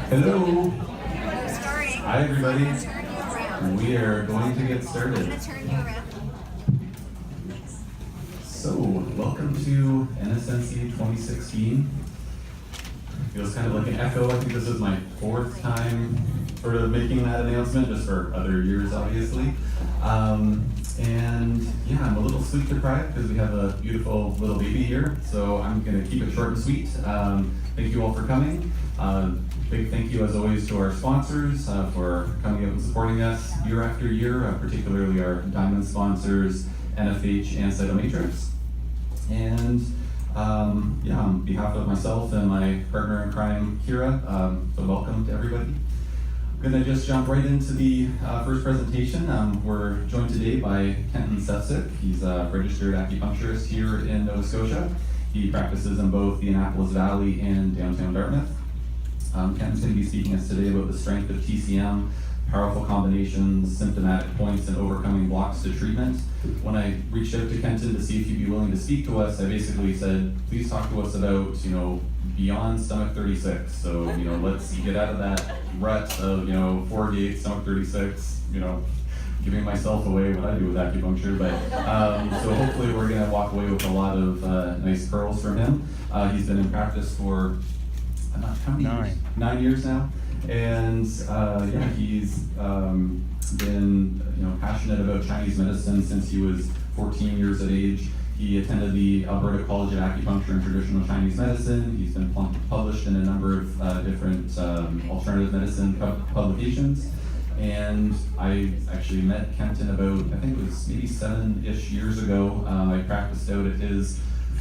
Hello. Starting. Hi, everybody. I'm gonna turn you around. We are going to get I'm started. gonna turn you around. So, welcome to NSNC 2016. Feels kind of like an echo. I think this is my fourth time sort of making that announcement, just for other years, obviously. And yeah, I'm a little sleep deprived because we have a beautiful little baby here, so I'm going to keep it short and sweet. Thank you all for coming. Big thank you, as always, to our sponsors for coming out and supporting us year after year, particularly our diamond sponsors, NFH and Cytomatrix. And yeah, on behalf of myself and my partner in crime, Kira, so welcome to everybody. I'm going to just jump right into the first presentation. We're joined today by Kenton Sefcik. He's a registered acupuncturist here in Nova Scotia. He practices in both the Annapolis Valley and downtown Dartmouth. Kenton's going to be speaking to us today about the strength of TCM, powerful combinations, symptomatic points, and overcoming blocks to treatment. When I reached out to Kenton to see if he'd be willing to speak to us, I basically said, please talk to us about, beyond stomach 36. So, let's get out of that rut of, 4 gates, stomach 36, giving myself away what I do with acupuncture. But so hopefully we're going to walk away with a lot of nice pearls from him. He's been in practice for how many years? 9 years now. And yeah, he's been passionate about Chinese medicine since he was 14 years of age. He attended the Alberta College of Acupuncture and Traditional Chinese Medicine. He's been published in a number of different alternative medicine publications. And I actually met Kenton about, I think it was maybe 7-ish years ago. I practiced out at his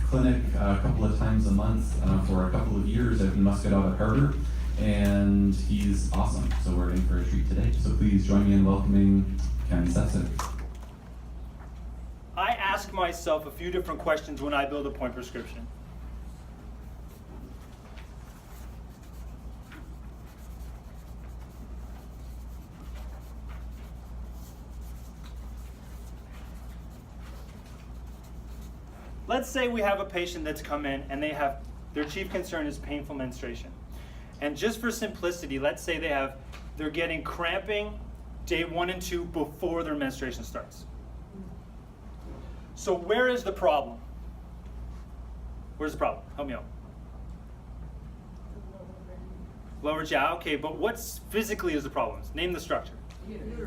clinic a couple of times a month for a couple of years at Muscatauga Harbour. And he's awesome, so we're in for a treat today. So please join me in welcoming Kenton Sefcik. I ask myself a few different questions when I build a point prescription. Let's say we have a patient that's come in and their chief concern is painful menstruation. And just for simplicity, let's say they're getting cramping day 1 and 2 before their menstruation starts. So where is the problem? Where's the problem? Help me out. Lower jaw, okay, but what's physically is the problem? Name the structure.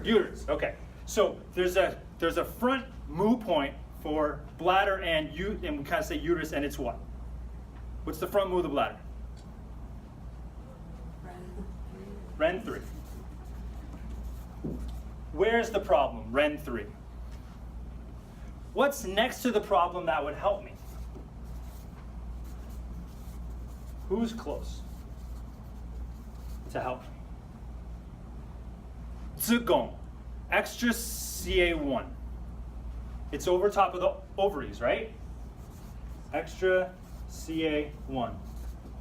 Uterus, okay. So there's a front moo point for bladder and we kind of say uterus, and it's what? What's the front moo of the bladder? Ren 3. Where's the problem? Ren 3. What's next to the problem that would help me? Who's close to help me? Zigong, extra CA1. It's over top of the ovaries, right? Extra CA1.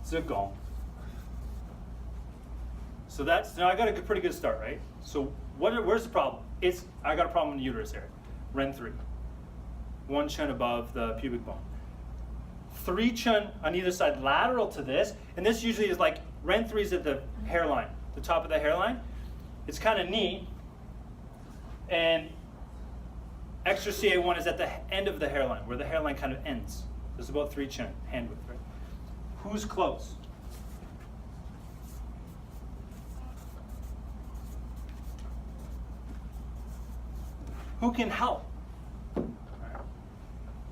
Zigong. So now I got a pretty good start, right? So where's the problem? I got a problem in the uterus area. Ren 3. 1 chun above the pubic bone. 3 chun on either side lateral to this, and this usually is like Ren 3 is at the hairline, the top of the hairline. It's kind of neat, and extra CA1 is at the end of the hairline, where the hairline kind of ends. There's about 3 chun, hand width, right? Who's close? Who can help?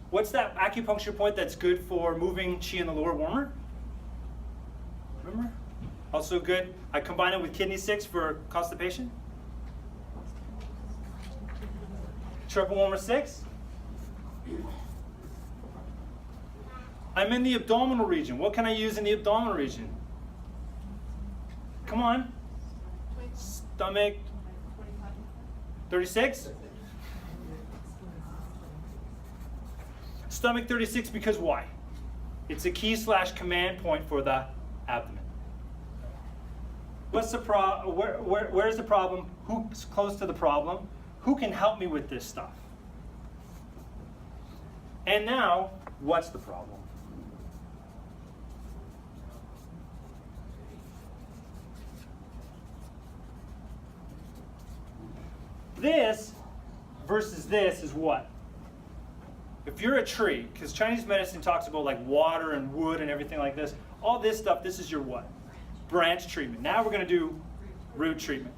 What's that acupuncture point that's good for moving chi in the lower warmer? Remember? Also good. I combine it with kidney 6 for constipation. Triple warmer 6. I'm in the abdominal region. What can I use in the abdominal region? Come on. Stomach 36? Stomach 36 because why? It's a key/command point for the abdomen. What's the where's the problem? Who's close to the problem? Who can help me with this stuff? And now, what's the problem? this versus this is what? If you're a tree, because Chinese medicine talks about like water and wood and everything like this, all this stuff, this is your what? Branch treatment. Now we're going to do root treatment.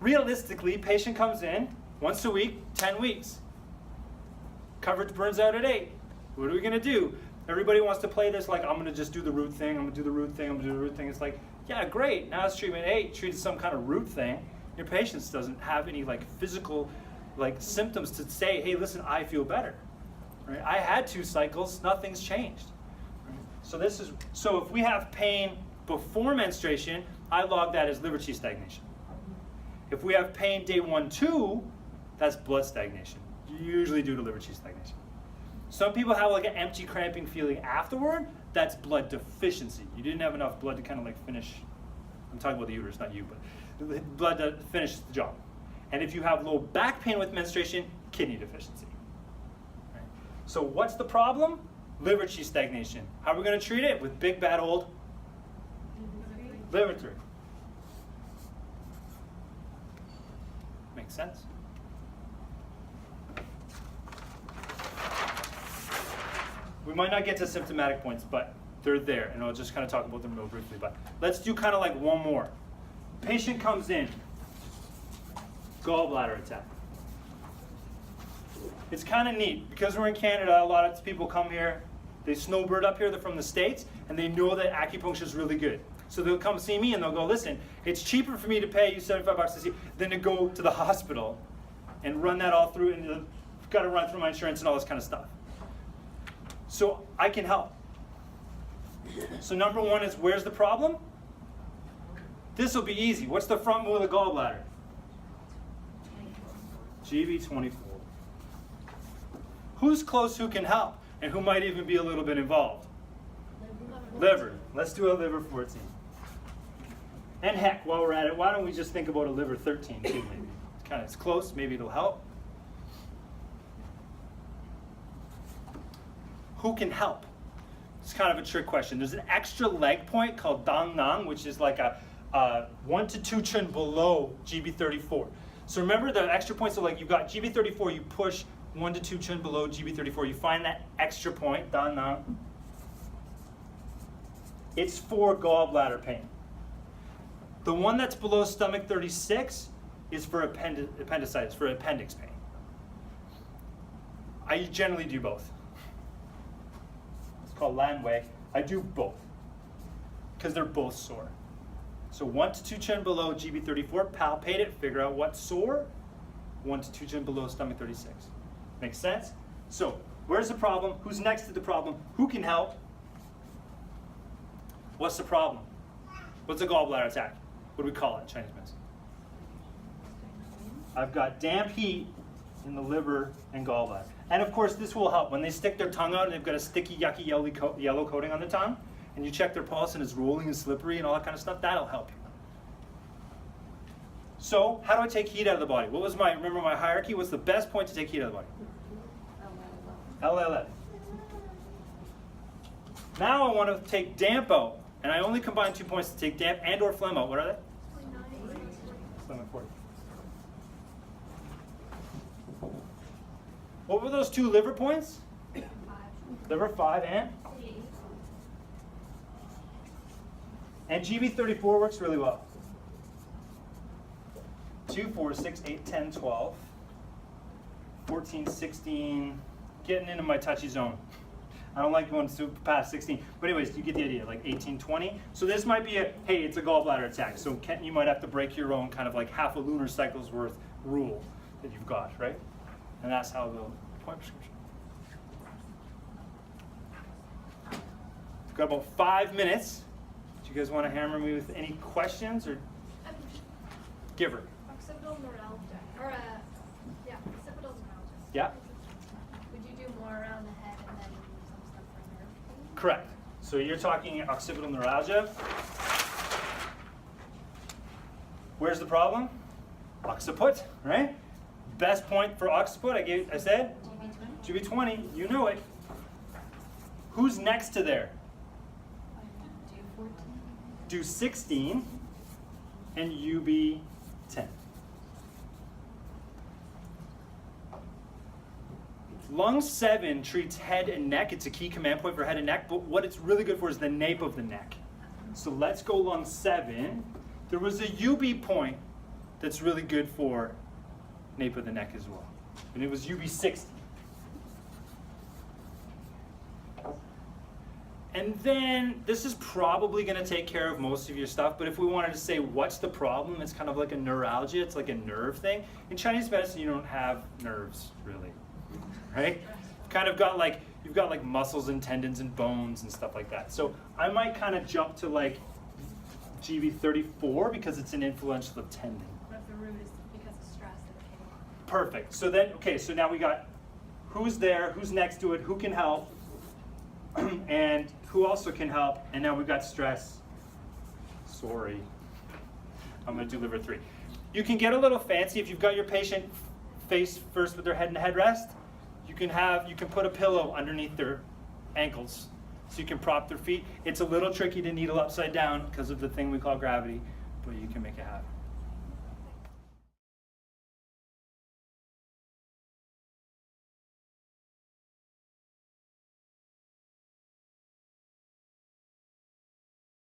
Realistically, patient comes in once a week, 10 weeks. Coverage burns out at 8. What are we going to do? Everybody wants to play this like, I'm going to just do the root thing, I'm going to do the root thing, I'm going to do the root thing. It's like, yeah, great. Now it's treatment 8, treated some kind of root thing. Your patient doesn't have any like physical like symptoms to say, hey, listen, I feel better. Right? I had 2 cycles, nothing's changed. Right? So if we have pain before menstruation, I log that as liver qi stagnation. If we have pain day 1, 2, that's blood stagnation, usually due to liver qi stagnation. Some people have like an empty cramping feeling afterward, that's blood deficiency. You didn't have enough blood to kind of like finish, I'm talking about the uterus, not you, but blood to finish the job. And if you have low back pain with menstruation, kidney deficiency. Right? So what's the problem? Liver qi stagnation. How are we going to treat it? With big bad old liver 3. Makes sense? We might not get to symptomatic points, but they're there, and I'll just kind of talk about them real briefly. But let's do kind of like one more. Patient comes in, gallbladder attack. It's kind of neat because we're in Canada. A lot of people come here, they snowbird up here. They're from the States, and they know that acupuncture is really good. So they'll come see me and they'll go, listen, it's cheaper for me to pay you $75 to see than to go to the hospital and run that all through, and you've got to run through my insurance and all this kind of stuff. So I can help. So number 1 is, where's the problem? This will be easy. What's the front wall of the gallbladder? GV24. Who's close who can help? And who might even be a little bit involved? Liver. Let's do a liver 14. And heck, while we're at it, why don't we just think about a liver 13 too, maybe? It's close, maybe it'll help. Who can help? It's kind of a trick question. There's an extra leg point called Dang Nang, which is like a 1 to 2 chin below GB34. So remember the extra points, so like you've got GB34, you push 1 to 2 chin below GB34, you find that extra point, Dang Nang. It's for gallbladder pain. The one that's below stomach 36 is for appendicitis, for appendix pain. I generally do both. It's called Landway. I do both because they're both sore. So 1 to 2 chin below GB34, palpate it, figure out what's sore. 1 to 2 chin below stomach 36. Makes sense? So where's the problem? Who's next to the problem? Who can help? What's the problem? What's a gallbladder attack? What do we call it in Chinese medicine? I've got damp heat in the liver and gallbladder. And of course this will help. When they stick their tongue out and they've got a sticky, yucky, yellow coating on the tongue, and you check their pulse and it's rolling and slippery and all that kind of stuff, that'll help you. So how do I take heat out of the body? What was remember my hierarchy? What's the best point to take heat out of the body? LLF. Now I want to take damp out. And I only combine 2 points to take damp and or phlegm out. What are they? Phlegm and 40. What were those 2 liver points? 5. Liver 5 and? 8. And GB34 works really well. 2, 4, 6, 8, 10, 12, 14, 16, getting into my touchy zone. I don't like going past 16. But anyways, you get the idea, like 18, 20. So this might be hey, it's a gallbladder attack. So you might have to break your own kind of like half a lunar cycle's worth rule that you've got, right? And that's how the point prescription. We've got about 5 minutes. Do you guys want to hammer me with any questions or give her? Occipital neuralgia, or occipital neuralgia. Yeah. Would you do more around the head and then some stuff for nerve pain? Correct. So you're talking occipital neuralgia. Where's the problem? Occiput, right? Best point for occiput, I said? GB20. GB20, you know it. Who's next to there? Do 14. Do 16 and UB10. Lung 7 treats head and neck. It's a key command point for head and neck, but what it's really good for is the nape of the neck. So let's go lung 7. There was a UB point that's really good for nape of the neck as well, and it was UB 60. And then this is probably going to take care of most of your stuff, but if we wanted to say what's the problem, it's kind of like a neuralgia, it's like a nerve thing. In Chinese medicine, you don't have nerves, really, right? You've got like muscles and tendons and bones and stuff like that. So I might kind of jump to like GV34 because it's an influential of tendon. What if the root is because of stress that it came on? Perfect. So then, okay, so now we got who's there, who's next to it, who can help, and who also can help, and now we've got stress. Sorry, I'm going to do liver 3. You can get a little fancy if you've got your patient face first with their head in the headrest. You can put a pillow underneath their ankles so you can prop their feet. It's a little tricky to needle upside down because of the thing we call gravity, but you can make it happen.